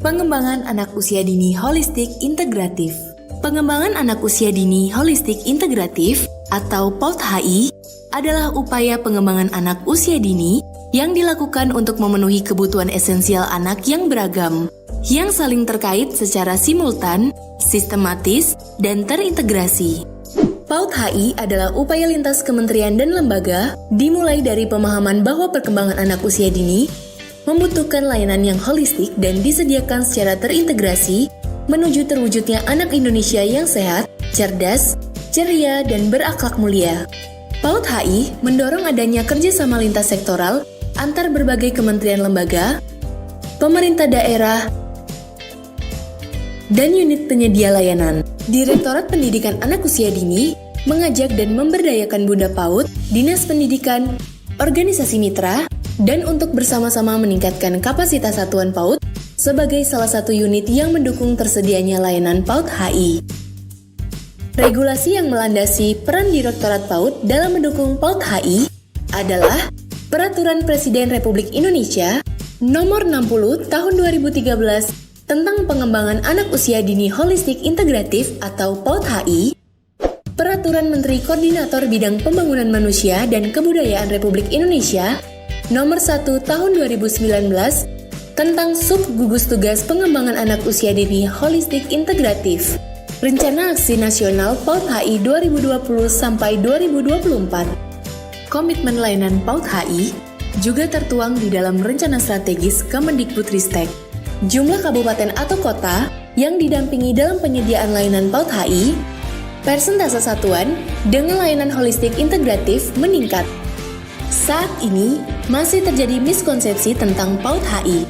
Pengembangan anak usia dini holistik integratif. Pengembangan anak usia dini holistik integratif atau PAUD HI adalah upaya pengembangan anak usia dini yang dilakukan untuk memenuhi kebutuhan esensial anak yang beragam, yang saling terkait secara simultan, sistematis, dan terintegrasi. PAUD HI adalah upaya lintas kementerian dan lembaga dimulai dari pemahaman bahwa perkembangan anak usia dini membutuhkan layanan yang holistik dan disediakan secara terintegrasi menuju terwujudnya anak Indonesia yang sehat, cerdas, ceria, dan berakhlak mulia. PAUD HI mendorong adanya kerjasama lintas sektoral antar berbagai kementerian lembaga, pemerintah daerah, dan unit penyedia layanan. Direktorat Pendidikan Anak Usia Dini mengajak dan memberdayakan Bunda PAUD, Dinas Pendidikan, organisasi mitra, dan untuk bersama-sama meningkatkan kapasitas satuan PAUD sebagai salah satu unit yang mendukung tersedianya layanan PAUD HI. Regulasi yang melandasi peran Direktorat PAUD dalam mendukung PAUD HI adalah Peraturan Presiden Republik Indonesia Nomor 60 Tahun 2013 tentang Pengembangan Anak Usia Dini Holistik Integratif atau PAUD HI, Peraturan Menteri Koordinator Bidang Pembangunan Manusia dan Kebudayaan Republik Indonesia Nomor 1 Tahun 2019 tentang Subgugus Tugas Pengembangan Anak Usia Dini Holistik Integratif, Rencana Aksi Nasional PAUD HI 2020 sampai 2024. Komitmen layanan PAUD HI juga tertuang di dalam Rencana Strategis Kemendikbudristek. Jumlah kabupaten atau kota yang didampingi dalam penyediaan layanan PAUD HI, persentase satuan dengan layanan holistik integratif meningkat. Saat ini, masih terjadi miskonsepsi tentang PAUD HI.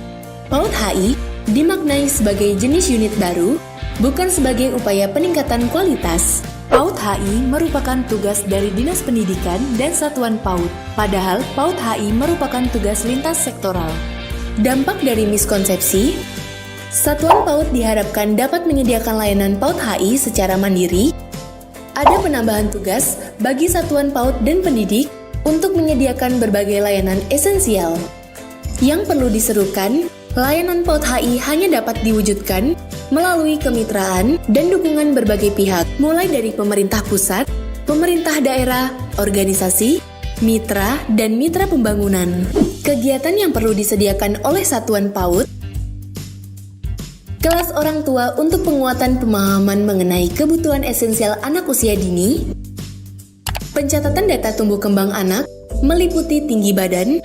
PAUD HI dimaknai sebagai jenis unit baru, bukan sebagai upaya peningkatan kualitas. PAUD HI merupakan tugas dari Dinas Pendidikan dan Satuan PAUD, padahal PAUD HI merupakan tugas lintas sektoral. Dampak dari miskonsepsi, Satuan PAUD diharapkan dapat menyediakan layanan PAUD HI secara mandiri. Ada penambahan tugas bagi Satuan PAUD dan pendidik untuk menyediakan berbagai layanan esensial. Yang perlu diserukan, layanan PAUD HI hanya dapat diwujudkan melalui kemitraan dan dukungan berbagai pihak, mulai dari pemerintah pusat, pemerintah daerah, organisasi, mitra, dan mitra pembangunan. Kegiatan yang perlu disediakan oleh Satuan PAUD: kelas orang tua untuk penguatan pemahaman mengenai kebutuhan esensial anak usia dini, pencatatan data tumbuh kembang anak meliputi tinggi badan,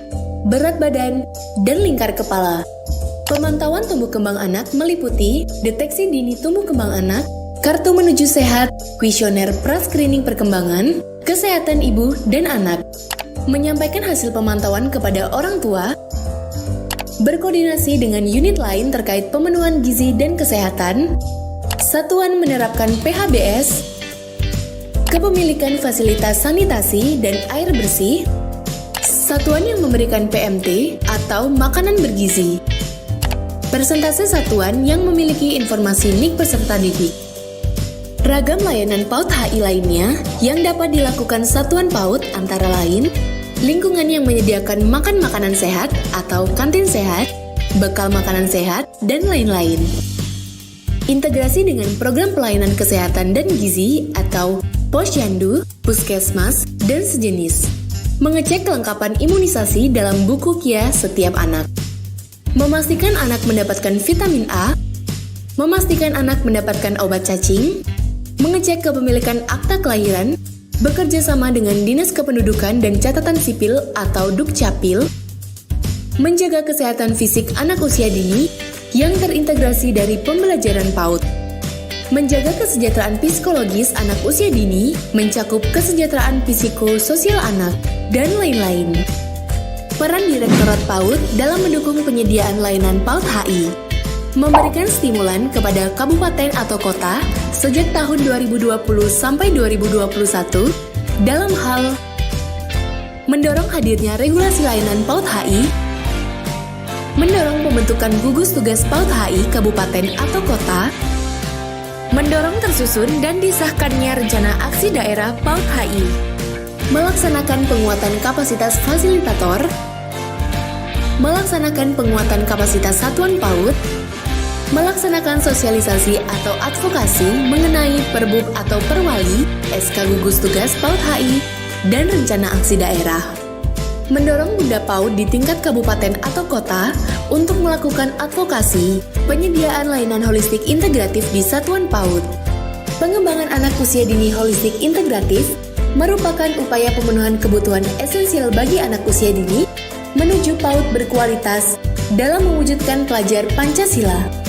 berat badan, dan lingkar kepala. Pemantauan tumbuh kembang anak meliputi deteksi dini tumbuh kembang anak, kartu menuju sehat, kuesioner pra-screening perkembangan, kesehatan ibu dan anak. Menyampaikan hasil pemantauan kepada orang tua, berkoordinasi dengan unit lain terkait pemenuhan gizi dan kesehatan. Satuan menerapkan PHBS, kepemilikan fasilitas sanitasi dan air bersih, satuan yang memberikan PMT atau makanan bergizi, persentase satuan yang memiliki informasi NIK peserta didik. Ragam layanan PAUD HI lainnya yang dapat dilakukan Satuan PAUD antara lain, lingkungan yang menyediakan makan makanan sehat atau kantin sehat, bekal makanan sehat, dan lain-lain. Integrasi dengan program pelayanan kesehatan dan gizi atau Posyandu, Puskesmas, dan sejenis. Mengecek kelengkapan imunisasi dalam buku KIA setiap anak. Memastikan anak mendapatkan vitamin A. Memastikan anak mendapatkan obat cacing. Mengecek kepemilikan akta kelahiran. Bekerja sama dengan Dinas Kependudukan dan Catatan Sipil atau Dukcapil. Menjaga kesehatan fisik anak usia dini yang terintegrasi dari pembelajaran PAUD. Menjaga kesejahteraan psikologis anak usia dini, mencakup kesejahteraan psikososial anak, dan lain-lain. Peran Direktorat PAUD dalam mendukung penyediaan layanan PAUD HI. Memberikan stimulan kepada kabupaten atau kota sejak tahun 2020 sampai 2021 dalam hal mendorong hadirnya regulasi layanan PAUD HI, mendorong pembentukan gugus tugas PAUD HI kabupaten atau kota, mendorong tersusun dan disahkannya rencana aksi daerah PAUD HI, melaksanakan penguatan kapasitas fasilitator, melaksanakan penguatan kapasitas satuan PAUD, melaksanakan sosialisasi atau advokasi mengenai Perbub atau Perwali, SK Gugus Tugas PAUD HI, dan rencana aksi daerah. Mendorong Bunda PAUD di tingkat kabupaten atau kota untuk melakukan advokasi penyediaan layanan holistik integratif di satuan PAUD. Pengembangan anak usia dini holistik integratif merupakan upaya pemenuhan kebutuhan esensial bagi anak usia dini menuju PAUD berkualitas dalam mewujudkan pelajar Pancasila.